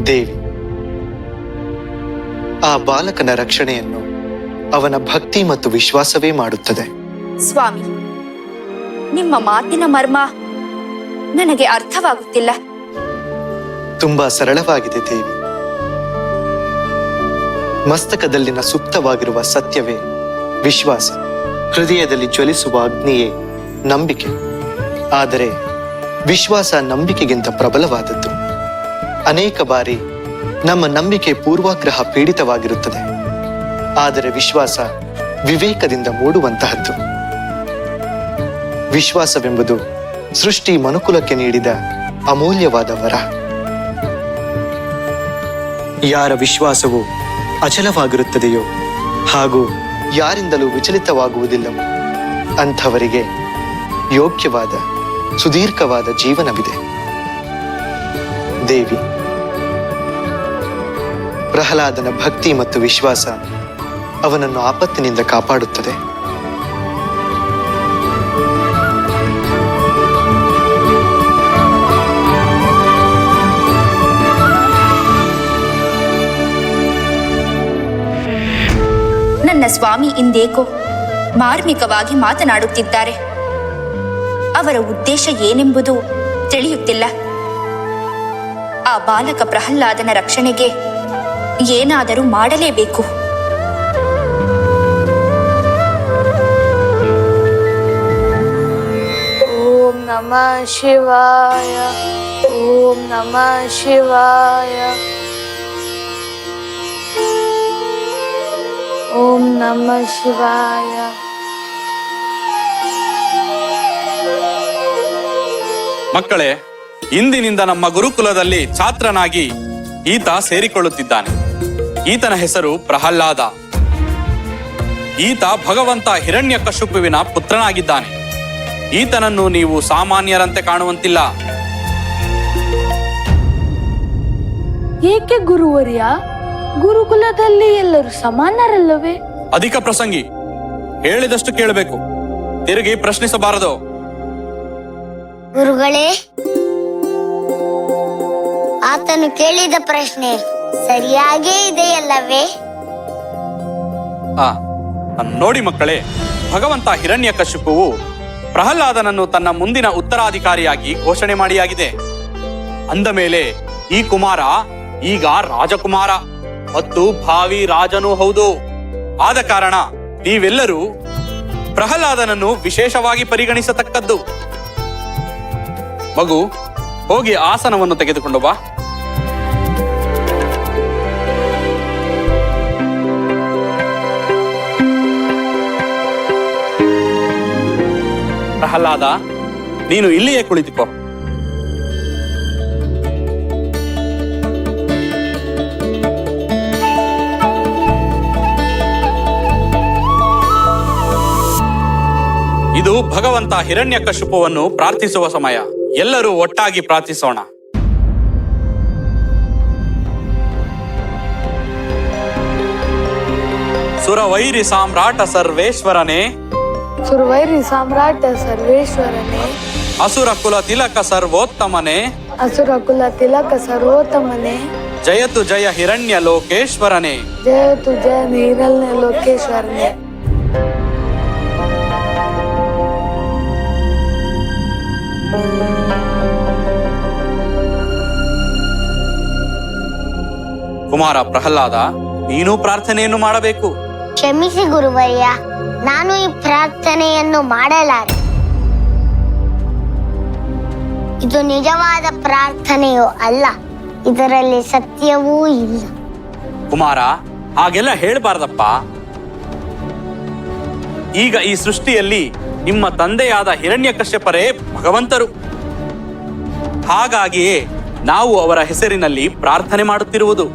ದೇವಿ, ಆ ಬಾಲಕನ ರಕ್ಷಣೆಯನ್ನು ಅವನ ಭಕ್ತಿ ಮತ್ತು ವಿಶ್ವಾಸವೇ ಮಾಡುತ್ತದೆ. ಸ್ವಾಮಿ, ನಿಮ್ಮ ಮಾತಿನ ಮರ್ಮ ನನಗೆ ಅರ್ಥವಾಗುತ್ತಿಲ್ಲ. ತುಂಬಾ ಸರಳವಾಗಿದೆ ದೇವಿ. ಮಸ್ತಕದಲ್ಲಿನ ಸುಪ್ತವಾಗಿರುವ ಸತ್ಯವೇ ವಿಶ್ವಾಸ, ಹೃದಯದಲ್ಲಿ ಜ್ವಲಿಸುವ ಅಗ್ನಿಯೇ ನಂಬಿಕೆ. ಆದರೆ ವಿಶ್ವಾಸ ನಂಬಿಕೆಗಿಂತ ಪ್ರಬಲವಾದದ್ದು. ಅನೇಕ ಬಾರಿ ನಮ್ಮ ನಂಬಿಕೆ ಪೂರ್ವಾಗ್ರಹ ಪೀಡಿತವಾಗಿರುತ್ತದೆ, ಆದರೆ ವಿಶ್ವಾಸ ವಿವೇಕದಿಂದ ಮೂಡುವಂತಹದ್ದು. ವಿಶ್ವಾಸವೆಂಬುದು ಸೃಷ್ಟಿ ಮನುಕುಲಕ್ಕೆ ನೀಡಿದ ಅಮೂಲ್ಯವಾದ ವರ. ಯಾರ ವಿಶ್ವಾಸವು ಅಚಲವಾಗಿರುತ್ತದೆಯೋ ಹಾಗೂ ಯಾರಿಂದಲೂ ವಿಚಲಿತವಾಗುವುದಿಲ್ಲವೋ ಅಂಥವರಿಗೆ ಯೋಗ್ಯವಾದ ಸುದೀರ್ಘವಾದ ಜೀವನವಿದೆ. ದೇವಿ, ಪ್ರಹ್ಲಾದನ ಭಕ್ತಿ ಮತ್ತು ವಿಶ್ವಾಸ ಅವನನ್ನು ಆಪತ್ತಿನಿಂದ ಕಾಪಾಡುತ್ತದೆ. ನನ್ನ ಸ್ವಾಮಿ ಇಂದೇಕೋ ಮಾರ್ಮಿಕವಾಗಿ ಮಾತನಾಡುತ್ತಿದ್ದಾರೆ. ಅವರ ಉದ್ದೇಶ ಏನೆಂಬುದು ತಿಳಿಯುತ್ತಿಲ್ಲ. ಆ ಬಾಲಕ ಪ್ರಹ್ಲಾದನ ರಕ್ಷಣೆಗೆ ಏನಾದರೂ ಮಾಡಲೇಬೇಕು. ಓಂ ನಮಃ ಶಿವಾಯ, ಓಂ ನಮಃ ಶಿವಾಯ, ಓಂ ನಮಃ ಶಿವಾಯ. ಮಕ್ಕಳೇ, ಇಂದಿನಿಂದ ನಮ್ಮ ಗುರುಕುಲದಲ್ಲಿ ಛಾತ್ರನಾಗಿ ಈತ ಸೇರಿಕೊಳ್ಳುತ್ತಿದ್ದಾನೆ. ಈತನ ಹೆಸರು ಪ್ರಹ್ಲಾದ. ಈತ ಭಗವಂತ ಹಿರಣ್ಯಕಶಿಪುವಿನ ಪುತ್ರನಾಗಿದ್ದಾನೆ. ಈತನನ್ನು ನೀವು ಸಾಮಾನ್ಯರಂತೆ ಕಾಣುವಂತಿಲ್ಲ. ಏಕೆ ಗುರುವರ್ಯ? ಗುರುಕುಲದಲ್ಲಿ ಎಲ್ಲರೂ ಸಮಾನರಲ್ಲವೇ? ಅಧಿಕ ಪ್ರಸಂಗಿ, ಹೇಳಿದಷ್ಟು ಕೇಳಬೇಕು, ತಿರುಗಿ ಪ್ರಶ್ನಿಸಬಾರದು. ಗುರುಗಳೇ, ಆತನು ಕೇಳಿದ ಪ್ರಶ್ನೆ ಸರಿಯಾಗೇ ಇದೆಯಲ್ಲವೇ? ನೋಡಿ ಮಕ್ಕಳೇ, ಭಗವಂತ ಹಿರಣ್ಯಕಶಿಪುವು ಪ್ರಹ್ಲಾದನನ್ನು ತನ್ನ ಮುಂದಿನ ಉತ್ತರಾಧಿಕಾರಿಯಾಗಿ ಘೋಷಣೆ ಮಾಡಿಯಾಗಿದೆ. ಅಂದ ಮೇಲೆ ಈ ಕುಮಾರ ಈಗ ರಾಜಕುಮಾರ ಮತ್ತು ಭಾವಿ ರಾಜನೂ ಹೌದು. ಆದ ಕಾರಣ ನೀವೆಲ್ಲರೂ ಪ್ರಹ್ಲಾದನನ್ನು ವಿಶೇಷವಾಗಿ ಪರಿಗಣಿಸತಕ್ಕದ್ದು. ಮಗು, ಹೋಗಿ ಆಸನವನ್ನು ತೆಗೆದುಕೊಂಡು ಬಾ. ಪ್ರಹ್ಲಾದ, ನೀನು ಇಲ್ಲಿಯೇ ಕುಳಿತುಕೋ. ಇದು ಭಗವಂತ ಹಿರಣ್ಯಕಶಿಪುವನ್ನು ಪ್ರಾರ್ಥಿಸುವ ಸಮಯ. ಎಲ್ಲರೂ ಒಟ್ಟಾಗಿ ಪ್ರಾರ್ಥಿಸೋಣ. ಸುರವೈರಿ ಸಾಮ್ರಾಟ ಸರ್ವೇಶ್ವರನೇ, ಸುರವೈರಿ ಸಾಮ್ರಾಟ ಸರ್ವೇಶ್ವರನೇ, ಅಸುರ ಕುಲ ತಿಲಕ ಸರ್ವೋತ್ತಮನೇ, ಅಸುರ ಕುಲ ತಿಲಕ ಸರ್ವೋತ್ತಮನೇ, ಜಯತು ಜಯ ಹಿರಣ್ಯ ಲೋಕೇಶ್ವರನೇ, ಜಯತು ಜಯ ಹಿರಣ್ಯ ಲೋಕೇಶ್ವರನೇ. ಕುಮಾರ ಪ್ರಹ್ಲಾದ, ನೀನು ಪ್ರಾರ್ಥನೆಯನ್ನು ಮಾಡಬೇಕು. ಕ್ಷಮಿಸಿ ಗುರುವರ್ಯ, ನಾನು ಈ ಪ್ರಾರ್ಥನೆಯನ್ನು ಮಾಡಲಾರೆ. ಇದು ನಿಜವಾದ ಪ್ರಾರ್ಥನೆಯೂ ಅಲ್ಲ, ಇದರಲ್ಲಿ ಸತ್ಯವೂ ಇಲ್ಲ. ಕುಮಾರ, ಹಾಗೆಲ್ಲ ಹೇಳ್ಬಾರ್ದಪ್ಪ. ಈಗ ಈ ಸೃಷ್ಟಿಯಲ್ಲಿ ನಿಮ್ಮ ತಂದೆಯಾದ ಹಿರಣ್ಯಕಶ್ಯಪರೇ ಭಗವಂತರು. ಹಾಗಾಗಿಯೇ ನಾವು ಅವರ ಹೆಸರಿನಲ್ಲಿ ಪ್ರಾರ್ಥನೆ ಮಾಡುತ್ತಿರುವುದು.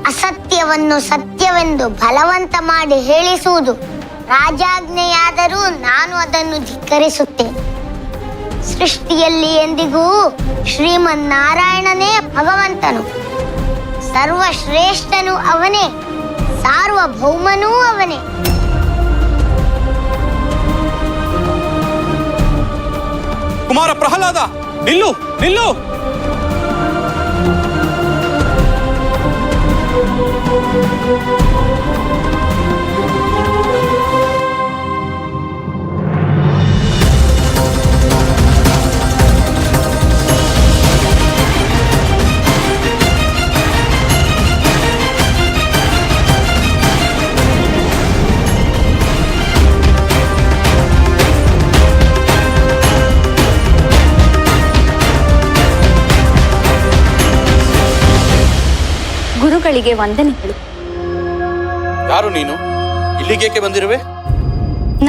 ಅಸತ್ಯವನ್ನು ಸತ್ಯವೆಂದು ಬಲವಂತ ಮಾಡಿ ಹೇಳಿಸುವುದು ರಾಜಾಜ್ಞೆಯಾದರೂ ನಾನು ಅದನ್ನು ಧಿಕ್ಕರಿಸುತ್ತೇನೆ. ಸೃಷ್ಟಿಯಲ್ಲಿ ಎಂದಿಗೂ ಶ್ರೀಮನ್ನಾರಾಯಣನೇ ಭಗವಂತನು. ಸರ್ವಶ್ರೇಷ್ಠನು ಅವನೇ, ಸಾರ್ವಭೌಮನೂ ಅವನೇ. ಕುಮಾರ ಪ್ರಹ್ಲಾದ, ನಿಲ್ಲು ನಿಲ್ಲು. ಗುರುಗಳಿಗೆ ವಂದನೆಗಳು. ಯಾರು ನೀನು? ಇಲ್ಲಿಗೇಕೆ ಬಂದಿರುವೆ?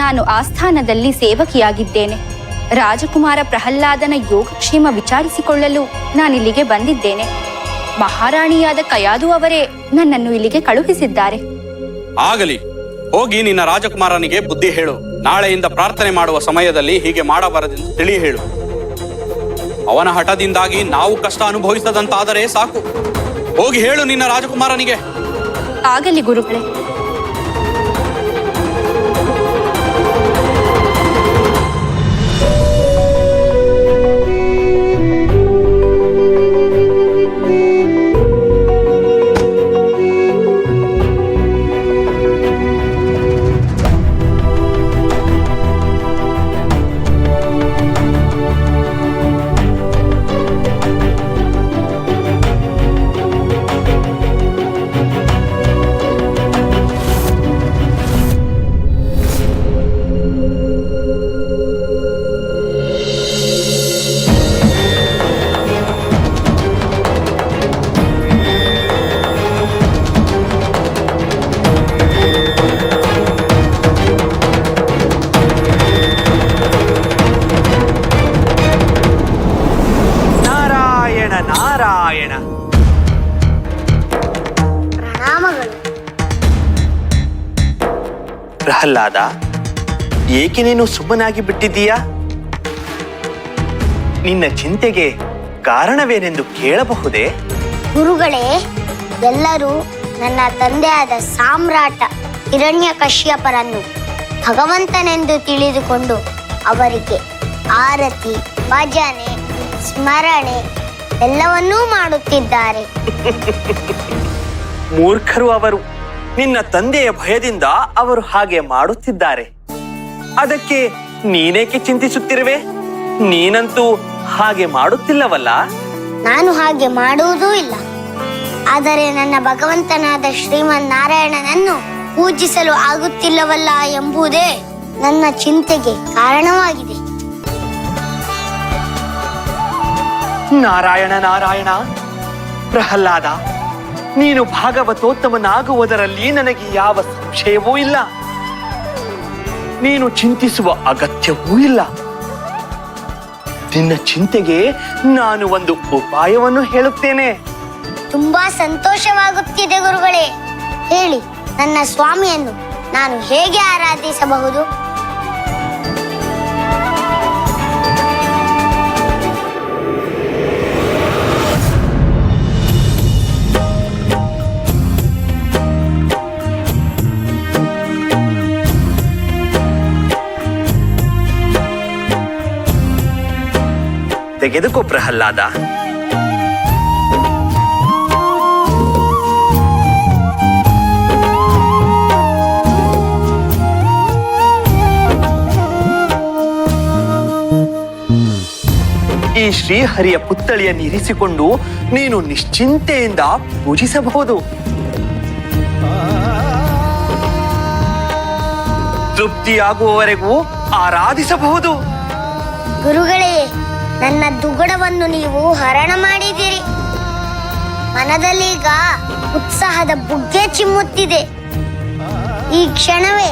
ನಾನು ಆಸ್ಥಾನದಲ್ಲಿ ಸೇವಕಿಯಾಗಿದ್ದೇನೆ. ರಾಜಕುಮಾರ ಪ್ರಹ್ಲಾದನ ಯೋಗಕ್ಷೇಮ ವಿಚಾರಿಸಿಕೊಳ್ಳಲು ನಾನಿಲ್ಲಿಗೆ ಬಂದಿದ್ದೇನೆ. ಮಹಾರಾಣಿಯಾದ ಕಯಾದು ಅವರೇ ನನ್ನನ್ನು ಇಲ್ಲಿಗೆ ಕಳುಹಿಸಿದ್ದಾರೆ. ಆಗಲಿ, ಹೋಗಿ ನಿನ್ನ ರಾಜಕುಮಾರನಿಗೆ ಬುದ್ಧಿ ಹೇಳು. ನಾಳೆಯಿಂದ ಪ್ರಾರ್ಥನೆ ಮಾಡುವ ಸಮಯದಲ್ಲಿ ಹೀಗೆ ಮಾಡಬಾರದೆಂದು ತಿಳಿ ಹೇಳು. ಅವನ ಹಠದಿಂದಾಗಿ ನಾವು ಕಷ್ಟ ಅನುಭವಿಸದಂತಾದರೆ ಸಾಕು. ಹೋಗಿ ಹೇಳು ನಿನ್ನ ರಾಜಕುಮಾರನಿಗೆ. ಆಗಲಿ ಗುರುಗಳೇ. ನಾರಾಯಣ. ಪ್ರಣಾಮಗಳು. ಪ್ರಹ್ಲಾದ, ಏಕೆ ನೀನು ಸುಮ್ಮನಾಗಿ ಬಿಟ್ಟಿದ್ದೀಯಾ? ನಿನ್ನ ಚಿಂತೆಗೆ ಕಾರಣವೇನೆಂದು ಕೇಳಬಹುದೇ? ಗುರುಗಳೇ, ಎಲ್ಲರೂ ನನ್ನ ತಂದೆಯಾದ ಸಾಮ್ರಾಟ ಹಿರಣ್ಯಕಶ್ಯಪರನ್ನು ಭಗವಂತನೆಂದು ತಿಳಿದುಕೊಂಡು ಅವರಿಗೆ ಆರತಿ, ಭಜನೆ, ಸ್ಮರಣೆ ಎಲ್ಲವನ್ನೂ ಮಾಡುತ್ತಿದ್ದಾರೆ. ಮೂರ್ಖರು ಅವರು. ನಿನ್ನ ತಂದೆಯ ಭಯದಿಂದ ಅವರು ಹಾಗೆ ಮಾಡುತ್ತಿದ್ದಾರೆ. ಅದಕ್ಕೆ ನೀನೇಕೆ ಚಿಂತಿಸುತ್ತಿರುವೆ? ನೀನಂತೂ ಹಾಗೆ ಮಾಡುತ್ತಿಲ್ಲವಲ್ಲ? ನಾನು ಹಾಗೆ ಮಾಡುವುದೂ ಇಲ್ಲ. ಆದರೆ ನನ್ನ ಭಗವಂತನಾದ ಶ್ರೀಮನ್ ನಾರಾಯಣನನ್ನು ಪೂಜಿಸಲು ಆಗುತ್ತಿಲ್ಲವಲ್ಲ ಎಂಬುದೇ ನನ್ನ ಚಿಂತೆಗೆ ಕಾರಣವಾಗಿದೆ. ನಾರಾಯಣ ನಾರಾಯಣ. ಪ್ರಹ್ಲಾದ, ನೀನು ಭಾಗವತೋತ್ತಮನಾಗುವುದರಲ್ಲಿ ನನಗೆ ಯಾವ ಸಂಶಯವೂ ಇಲ್ಲ. ನೀನು ಚಿಂತಿಸುವ ಅಗತ್ಯವೂ ಇಲ್ಲ. ನಿನ್ನ ಚಿಂತೆಗೆ ನಾನು ಒಂದು ಉಪಾಯವನ್ನು ಹೇಳುತ್ತೇನೆ. ತುಂಬಾ ಸಂತೋಷವಾಗುತ್ತಿದೆ ಗುರುಗಳೇ. ಹೇಳಿ, ನನ್ನ ಸ್ವಾಮಿಯನ್ನು ನಾನು ಹೇಗೆ ಆರಾಧಿಸಬಹುದು? ತೆಗೆದುಕೋ ಪ್ರಹ್ಲಾದ. ಈ ಶ್ರೀಹರಿಯ ಪುತ್ಥಳಿಯನ್ನು ಇರಿಸಿಕೊಂಡು ನೀನು ನಿಶ್ಚಿಂತೆಯಿಂದ ಪೂಜಿಸಬಹುದು. ತೃಪ್ತಿಯಾಗುವವರೆಗೂ ಆರಾಧಿಸಬಹುದು. ಗುರುಗಳೇ, ನನ್ನ ದುಗುಡವನ್ನು ನೀವು ಹರಣ ಮಾಡಿದಿರಿ. ಮನದಲ್ಲೀಗ ಉತ್ಸಾಹದ ಬುಗ್ಗೆ ಚಿಮ್ಮುತ್ತಿದೆ. ಈ ಕ್ಷಣವೇ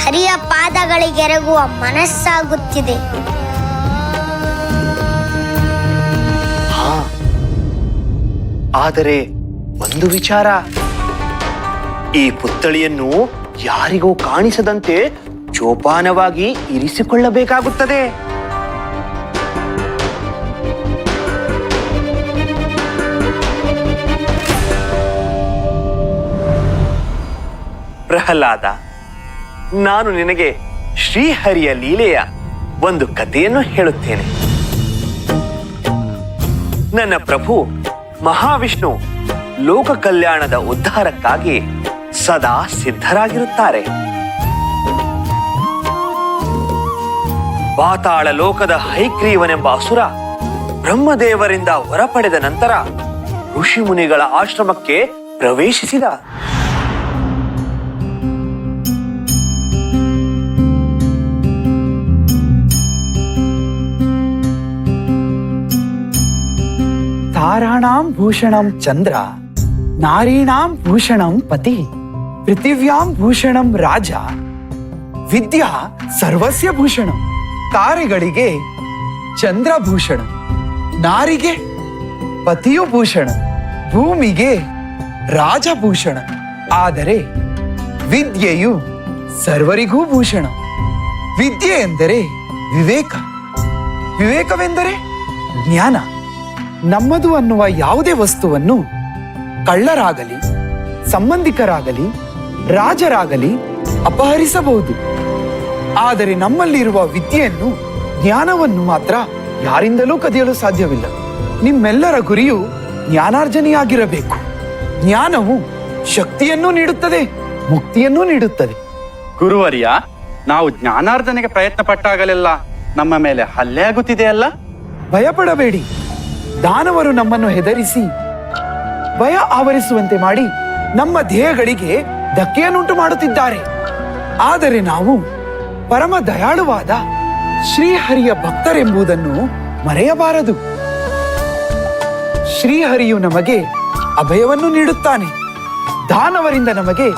ಹರಿಯ ಪಾದಗಳಿಗೆರಗುವ ಮನಸ್ಸಾಗುತ್ತಿದೆ. ಆದರೆ ಒಂದು ವಿಚಾರ, ಈ ಪುತ್ಥಳಿಯನ್ನು ಯಾರಿಗೂ ಕಾಣಿಸದಂತೆ ಜೋಪಾನವಾಗಿ ಇರಿಸಿಕೊಳ್ಳಬೇಕಾಗುತ್ತದೆ. ಪ್ರಹ್ಲಾದ, ನಾನು ನಿನಗೆ ಶ್ರೀಹರಿಯ ಲೀಲೆಯ ಒಂದು ಕಥೆಯನ್ನು ಹೇಳುತ್ತೇನೆ. ನನ್ನ ಪ್ರಭು ಮಹಾವಿಷ್ಣು ಲೋಕ ಕಲ್ಯಾಣದ ಉದ್ಧಾರಕ್ಕಾಗಿ ಸದಾ ಸಿದ್ಧರಾಗಿರುತ್ತಾರೆ. ಪಾತಾಳ ಲೋಕದ ಹೈಗ್ರೀವನೆಂಬ ಅಸುರ ಬ್ರಹ್ಮದೇವರಿಂದ ವರ ಪಡೆದ ನಂತರ ಋಷಿ ಮುನಿಗಳ ಆಶ್ರಮಕ್ಕೆ ಪ್ರವೇಶಿಸಿದ. ತಾರಾಣಾಂ ಭೂಷಣಂ ಚಂದ್ರ ನಾರೀಣಾಂ ಭೂಷಣಂ ಪತಿ ಪೃಥಿವ್ಯಾಂ ಭೂಷಣಂ ರಾಜ ವಿದ್ಯಾ ಸರ್ವಸ್ಯ ಭೂಷಣ. ತಾರೆಗಳಿಗೆ ಚಂದ್ರಭೂಷಣ, ನಾರಿಗೆ ಪತಿಯು ಭೂಷಣ, ಭೂಮಿಗೆ ರಾಜಭೂಷಣ. ಆದರೆ ವಿದ್ಯೆಯು ಸರ್ವರಿಗೂ ಭೂಷಣ. ವಿದ್ಯೆ ಎಂದರೆ ವಿವೇಕ, ವಿವೇಕವೆಂದರೆ ಜ್ಞಾನ. ನಮ್ಮದು ಅನ್ನುವ ಯಾವುದೇ ವಸ್ತುವನ್ನು ಕಳ್ಳರಾಗಲಿ, ಸಂಬಂಧಿಕರಾಗಲಿ, ರಾಜರಾಗಲಿ ಅಪಹರಿಸಬಹುದು. ಆದರೆ ನಮ್ಮಲ್ಲಿರುವ ವಿದ್ಯೆಯನ್ನು, ಜ್ಞಾನವನ್ನು ಮಾತ್ರ ಯಾರಿಂದಲೂ ಕದಿಯಲು ಸಾಧ್ಯವಿಲ್ಲ. ನಿಮ್ಮೆಲ್ಲರ ಗುರಿಯು ಜ್ಞಾನಾರ್ಜನೆಯಾಗಿರಬೇಕು. ಜ್ಞಾನವು ಶಕ್ತಿಯನ್ನು ನೀಡುತ್ತದೆ, ಮುಕ್ತಿಯನ್ನು ನೀಡುತ್ತದೆ. ಗುರುವರ್ಯ, ನಾವು ಜ್ಞಾನಾರ್ಜನೆಗೆ ಪ್ರಯತ್ನ ಪಟ್ಟಾಗಲೆಲ್ಲ ನಮ್ಮ ಮೇಲೆ ಹಲ್ಲೆ ಆಗುತ್ತಿದೆಯಲ್ಲ? ಭಯಪಡಬೇಡಿ. ದಾನವರು ನಮ್ಮನ್ನು ಹೆದರಿಸಿ ಭಯ ಆವರಿಸುವಂತೆ ಮಾಡಿ ನಮ್ಮ ದೇಹಗಳಿಗೆ ಧಕ್ಕೆಯನ್ನುಂಟು ಮಾಡುತ್ತಿದ್ದಾರೆ. ಆದರೆ ನಾವು ಪರಮ ದಯಾಳುವಾದ ಶ್ರೀಹರಿಯ ಭಕ್ತರೆಂಬುದನ್ನು ಮರೆಯಬಾರದು. ಶ್ರೀಹರಿಯು ನಮಗೆ ಅಭಯವನ್ನು ನೀಡುತ್ತಾನೆ. ದಾನವರಿಂದ ನಮಗೆ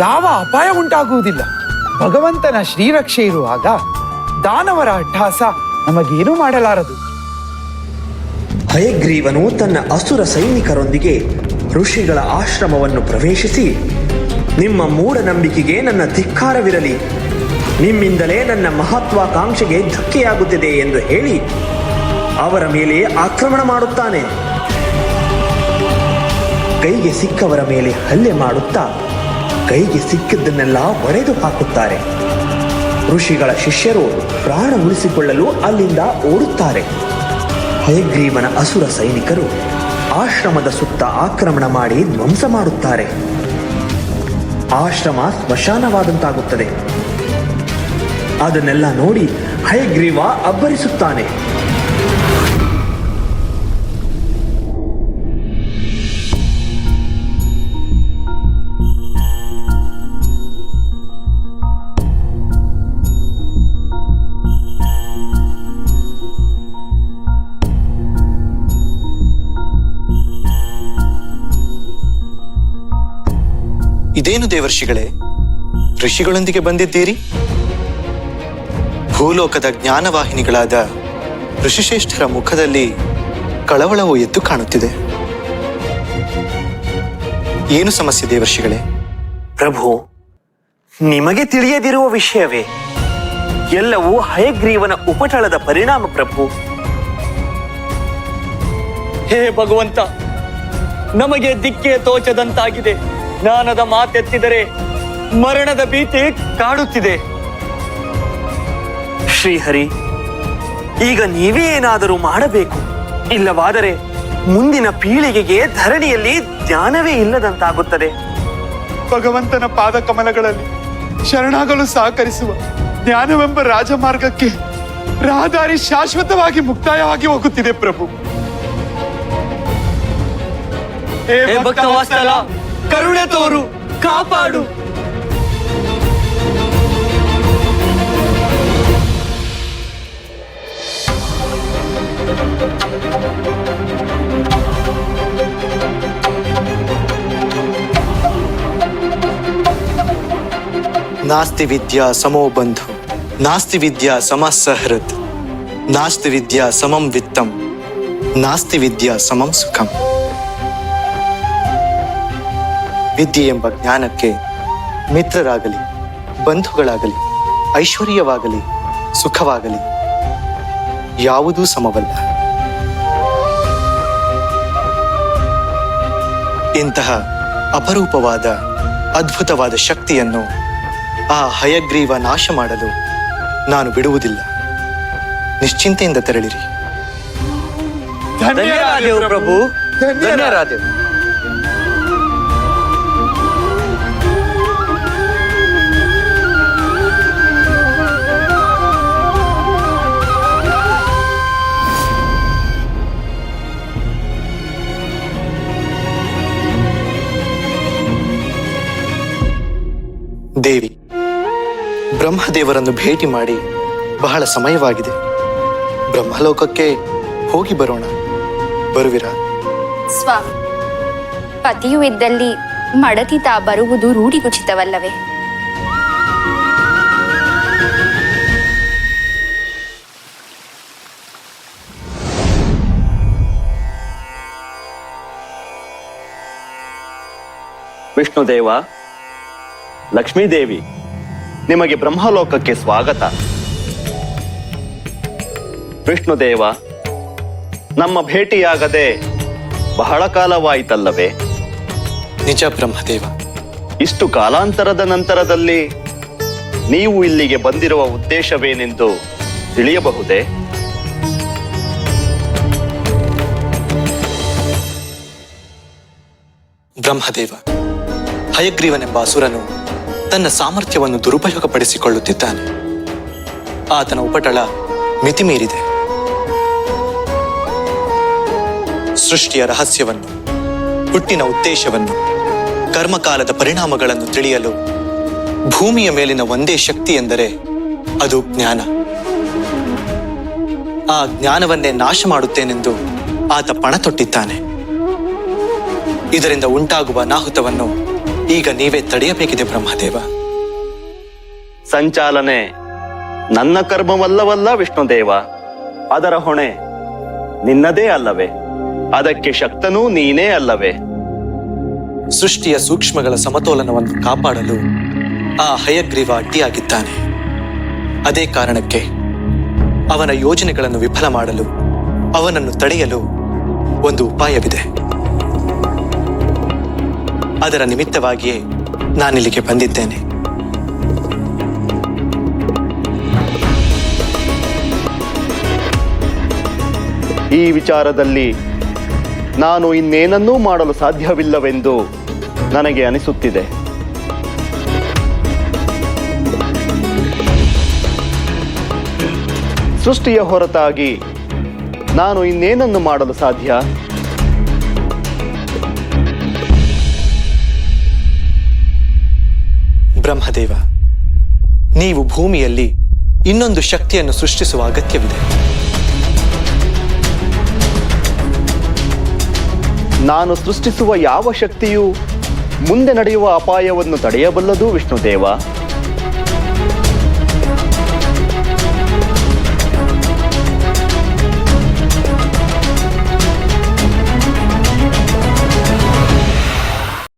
ಯಾವ ಅಪಾಯ ಉಂಟಾಗುವುದಿಲ್ಲ. ಭಗವಂತನ ಶ್ರೀರಕ್ಷೆ ಇರುವಾಗ ದಾನವರ ಅಟ್ಟಹಾಸ ನಮಗೇನೂ ಮಾಡಲಾರದು. ಹಯಗ್ರೀವನು ತನ್ನ ಅಸುರ ಸೈನಿಕರೊಂದಿಗೆ ಋಷಿಗಳ ಆಶ್ರಮವನ್ನು ಪ್ರವೇಶಿಸಿ, ನಿಮ್ಮ ಮೂಢನಂಬಿಕೆಗೆ ನನ್ನ ಧಿಕ್ಕಾರವಿರಲಿ, ನಿಮ್ಮಿಂದಲೇ ನನ್ನ ಮಹತ್ವಾಕಾಂಕ್ಷೆಗೆ ಧಕ್ಕೆಯಾಗುತ್ತಿದೆ ಎಂದು ಹೇಳಿ ಅವರ ಮೇಲೆ ಆಕ್ರಮಣ ಮಾಡುತ್ತಾನೆ. ಕೈಗೆ ಸಿಕ್ಕವರ ಮೇಲೆ ಹಲ್ಲೆ ಮಾಡುತ್ತಾ ಕೈಗೆ ಸಿಕ್ಕಿದ್ದನ್ನೆಲ್ಲ ಒಡೆದು ಹಾಕುತ್ತಾರೆ. ಋಷಿಗಳ ಶಿಷ್ಯರು ಪ್ರಾಣ ಉಳಿಸಿಕೊಳ್ಳಲು ಅಲ್ಲಿಂದ ಓಡುತ್ತಾರೆ. ಹಯಗ್ರೀವನ ಅಸುರ ಸೈನಿಕರು ಆಶ್ರಮದ ಸುತ್ತ ಆಕ್ರಮಣ ಮಾಡಿ ಧ್ವಂಸ ಮಾಡುತ್ತಾರೆ. ಆಶ್ರಮ ಸ್ಮಶಾನವಾದಂತಾಗುತ್ತದೆ. ಅದನ್ನೆಲ್ಲ ನೋಡಿ ಹಯಗ್ರೀವ ಅಬ್ಬರಿಸುತ್ತಾನೆ. ಇದೇನು ದೇವರ್ಷಿಗಳೇ, ಋಷಿಗಳೊಂದಿಗೆ ಬಂದಿದ್ದೀರಿ? ಭೂಲೋಕದ ಜ್ಞಾನವಾಹಿನಿಗಳಾದ ಋಷಿಶ್ರೇಷ್ಠರ ಮುಖದಲ್ಲಿ ಕಳವಳವು ಎದ್ದು ಕಾಣುತ್ತಿದೆ. ಏನು ಸಮಸ್ಯೆ ದೇವರ್ಷಿಗಳೇ? ಪ್ರಭು, ನಿಮಗೆ ತಿಳಿಯದಿರುವ ವಿಷಯವೇ? ಎಲ್ಲವೂ ಹಯಗ್ರೀವನ ಉಪಟಳದ ಪರಿಣಾಮ ಪ್ರಭು. ಹೇ ಭಗವಂತ, ನಮಗೆ ದಿಕ್ಕೆ ತೋಚದಂತಾಗಿದೆ. ಜ್ಞಾನದ ಮಾತೆತ್ತಿದರೆ ಮರಣದ ಭೀತಿ ಕಾಡುತ್ತಿದೆ. ಶ್ರೀಹರಿ, ಈಗ ನೀವೇ ಏನಾದರೂ ಮಾಡಬೇಕು. ಇಲ್ಲವಾದರೆ ಮುಂದಿನ ಪೀಳಿಗೆಗೆ ಧರಣಿಯಲ್ಲಿ ಜ್ಞಾನವೇ ಇಲ್ಲದಂತಾಗುತ್ತದೆ. ಭಗವಂತನ ಪಾದ ಕಮಲಗಳಲ್ಲಿ ಶರಣಾಗಲು ಸಹಕರಿಸುವ ಜ್ಞಾನವೆಂಬ ರಾಜಮಾರ್ಗಕ್ಕೆ ರಹದಾರಿ ಶಾಶ್ವತವಾಗಿ ಮುಕ್ತಾಯವಾಗಿ ಹೋಗುತ್ತಿದೆ ಪ್ರಭು. ಹೇ ಭಕ್ತವತ್ಸಲ, ಕರುಣೆ ತೋರು, ಕಾಪಾಡು. ನಾಸ್ತಿ ವಿದ್ಯಾ ಸಮೋ ಬಂಧು, ನಾಸ್ತಿ ವಿದ್ಯಾ ಸಮಃ ಸಹೃತ್, ನಾಸ್ತಿ ವಿದ್ಯಾ ಸಮಂ ವಿತ್ತಂ, ನಾಸ್ತಿ ವಿದ್ಯಾ ಸಮಂ ಸುಖಂ. ವಿದ್ಯೆ ಎಂಬ ಜ್ಞಾನಕ್ಕೆ ಮಿತ್ರರಾಗಲಿ, ಬಂಧುಗಳಾಗಲಿ, ಐಶ್ವರ್ಯವಾಗಲಿ, ಸುಖವಾಗಲಿ ಯಾವುದೂ ಸಮವಲ್ಲ. ಇಂತಹ ಅಪರೂಪವಾದ ಅದ್ಭುತವಾದ ಶಕ್ತಿಯನ್ನು ಆ ಹಯಗ್ರೀವ ನಾಶ ಮಾಡಲು ನಾನು ಬಿಡುವುದಿಲ್ಲ. ನಿಶ್ಚಿಂತೆಯಿಂದ ತೆರಳಿರಿ. ಧನ್ಯರಾದೆವು ಪ್ರಭು, ಧನ್ಯರಾದೆವು. ದೇವಿ, ಬ್ರಹ್ಮದೇವರನ್ನು ಭೇಟಿ ಮಾಡಿ ಬಹಳ ಸಮಯವಾಗಿದೆ. ಬ್ರಹ್ಮಲೋಕಕ್ಕೆ ಹೋಗಿ ಬರೋಣ. ಬರುವಿರಾ? ಸ್ವಾಮಿ, ಪತಿಯು ಇದ್ದಲ್ಲಿ ಮಡತಿ ತಾ ಬರುವುದು ರೂಢಿಗುಚಿತವಲ್ಲವೇ? ವಿಷ್ಣುದೇವ, ಲಕ್ಷ್ಮೀದೇವಿ, ನಿಮಗೆ ಬ್ರಹ್ಮಲೋಕಕ್ಕೆ ಸ್ವಾಗತ. ವಿಷ್ಣುದೇವ, ನಮ್ಮ ಭೇಟಿಯಾಗದೆ ಬಹಳ ಕಾಲವಾಯಿತಲ್ಲವೇ? ನಿಜ ಬ್ರಹ್ಮದೇವ. ಇಷ್ಟು ಕಾಲಾಂತರದ ನಂತರದಲ್ಲಿ ನೀವು ಇಲ್ಲಿಗೆ ಬಂದಿರುವ ಉದ್ದೇಶವೇನೆಂದು ತಿಳಿಯಬಹುದೇ? ಬ್ರಹ್ಮದೇವ, ಹಯಗ್ರೀವನೆಂಬ ಅಸುರನು ತನ್ನ ಸಾಮರ್ಥ್ಯವನ್ನು ದುರುಪಯೋಗಪಡಿಸಿಕೊಳ್ಳುತ್ತಿದ್ದಾನೆ. ಆತನ ಉಪಟಳ ಮಿತಿಮೀರಿದೆ. ಸೃಷ್ಟಿಯ ರಹಸ್ಯವನ್ನು, ಹುಟ್ಟಿನ ಉದ್ದೇಶವನ್ನು, ಕರ್ಮಕಾಲದ ಪರಿಣಾಮಗಳನ್ನು ತಿಳಿಯಲು ಭೂಮಿಯ ಮೇಲಿನ ಒಂದೇ ಶಕ್ತಿ ಎಂದರೆ ಅದು ಜ್ಞಾನ. ಆ ಜ್ಞಾನವನ್ನೇ ನಾಶ ಮಾಡುತ್ತೇನೆಂದು ಆತ ಪಣ ತೊಟ್ಟಿದ್ದಾನೆ. ಇದರಿಂದ ಉಂಟಾಗುವ ಅನಾಹುತವನ್ನು ಈಗ ನೀವೇ ತಡೆಯಬೇಕಿದೆ ಬ್ರಹ್ಮದೇವ. ಸಂಚಾಲನೆ ನನ್ನ ಕರ್ಮವಲ್ಲವಲ್ಲ ವಿಷ್ಣುದೇವ. ಅದರ ಹೊಣೆ ನಿನ್ನದೇ ಅಲ್ಲವೇ? ಅದಕ್ಕೆ ಶಕ್ತನೂ ನೀನೇ ಅಲ್ಲವೇ? ಸೃಷ್ಟಿಯ ಸೂಕ್ಷ್ಮಗಳ ಸಮತೋಲನವನ್ನು ಕಾಪಾಡಲು ಆ ಹಯಗ್ರೀವ ಅಡ್ಡಿಯಾಗಿದ್ದಾನೆ. ಅದೇ ಕಾರಣಕ್ಕೆ ಅವನ ಯೋಜನೆಗಳನ್ನು ವಿಫಲ ಮಾಡಲು, ಅವನನ್ನು ತಡೆಯಲು ಒಂದು ಉಪಾಯವಿದೆ. ಅದರ ನಿಮಿತ್ತವಾಗಿಯೇ ನಾನಿಲ್ಲಿಗೆ ಬಂದಿದ್ದೇನೆ. ಈ ವಿಚಾರದಲ್ಲಿ ನಾನು ಇನ್ನೇನನ್ನೂ ಮಾಡಲು ಸಾಧ್ಯವಿಲ್ಲವೆಂದು ನನಗೆ ಅನಿಸುತ್ತಿದೆ. ಸೃಷ್ಟಿಯ ಹೊರತಾಗಿ ನಾನು ಇನ್ನೇನನ್ನು ಮಾಡಲು ಸಾಧ್ಯ? ಬ್ರಹ್ಮದೇವ, ನೀವು ಭೂಮಿಯಲ್ಲಿ ಇನ್ನೊಂದು ಶಕ್ತಿಯನ್ನು ಸೃಷ್ಟಿಸುವ ಅಗತ್ಯವಿದೆ. ನಾನು ಸೃಷ್ಟಿಸುವ ಯಾವ ಶಕ್ತಿಯೂ ಮುಂದೆ ನಡೆಯುವ ಅಪಾಯವನ್ನು ತಡೆಯಬಲ್ಲದು ವಿಷ್ಣುದೇವ?